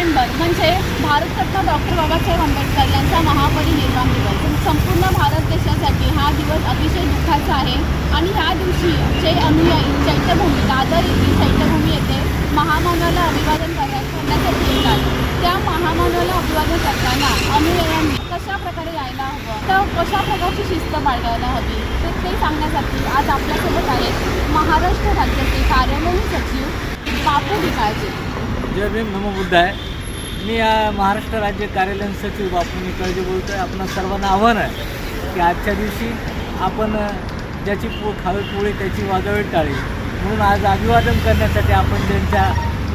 डिसेंबर म्हणजे भारतरत्न डॉक्टर बाबासाहेब आंबेडकर यांचा महापरिनिर्वाण दिवस. संपूर्ण भारत देशासाठी हा दिवस अतिशय दुःखाचा आहे आणि या दिवशी जे अनुयायी चैत्यभूमी दादर येथील चैत्यभूमी येथे महामानवाला अभिवादन करण्यासाठी येतात. त्या महामानवाला अभिवादन करताना अनुयायांनी कशा प्रकारे यायला हवं, तर कशा प्रकारची शिस्त बाळगायला हवी तर ते सांगण्यासाठी आज आपल्यासोबत आहेत महाराष्ट्र राज्याचे कार्यालयीन सचिव बापू निकाळजे. जय भीम, नमो बुद्धाय. मी महाराष्ट्र राज्य कार्यालयीन सचिव बापू निकाळजे बोलतो आहे. आपणा सर्वांना आव्हान आहे की आजच्या दिवशी आपण ज्याची खावी पोळी त्याची वाजवी टाळी म्हणून आज अभिवादन करण्यासाठी आपण ज्यांच्या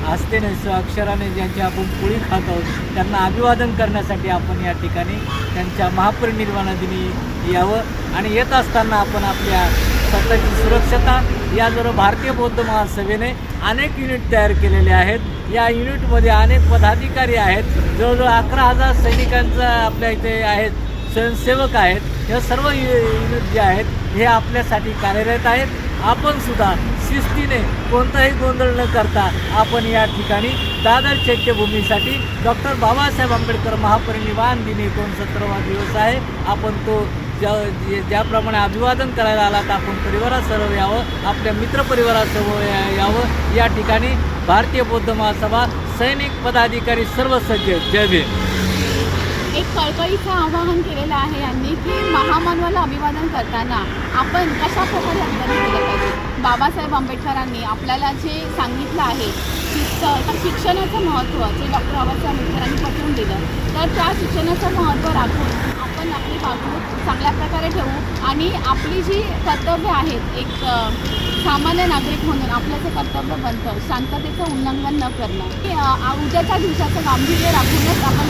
हस्तेने अक्षराने ज्यांची आपण पोळी खात आहोत त्यांना अभिवादन करण्यासाठी आपण या ठिकाणी त्यांच्या महापरिनिर्वाणा दिनी यावं आणि येत असताना आपण आपल्या स्वतःची सुरक्षता याजवळ भारतीय बौद्ध महासभेने अनेक युनिट तयार केलेले आहेत. या युनिटमध्ये अनेक पदाधिकारी आहेत. जवळजवळ 11,000 सैनिकांचं आपल्या इथे आहेत, स्वयंसेवक आहेत. हे सर्व युनिट जे आहेत हे आपल्यासाठी कार्यरत आहेत. आपण सुद्धा शिस्तीने कोणताही गोंधळ न करता आपण या ठिकाणी दादर चैत्यभूमीसाठी डॉक्टर बाबासाहेब आंबेडकर महापरिनिर्वाण दिन 69वा दिवस आहे. आपण तो ज्याप्रमाणे अभिवादन करायला आलात आपण परिवारासह यावं, आपल्या मित्रपरिवारासह यावं. या ठिकाणी भारतीय बौद्ध महासभा सैनिक पदाधिकारी सर्व सज्ज. जय भीम. एक कळकळीचं आवाहन केलेलं आहे यांनी की महामानवाला अभिवादन करताना आपण कशा प्रकारे अभिवादन केलं पाहिजे. बाबासाहेब आंबेडकरांनी आपल्याला जे सांगितलं आहे शिक्षणाचं महत्त्व जे डॉक्टर बाबासाहेब आंबेडकरांनी पटवून दिलं, तर त्या शिक्षणाचं महत्त्व राखून आपण आपली वागणूक चांगल्या प्रकारे ठेवू आणि आपली जी कर्तव्य आहेत एक सामान्य नागरिक म्हणून आपलं जे कर्तव्य बनतं शांततेचं उल्लंघन न करणं, उद्याच्या दिवसाचं गांभीर्य राखूनच आपण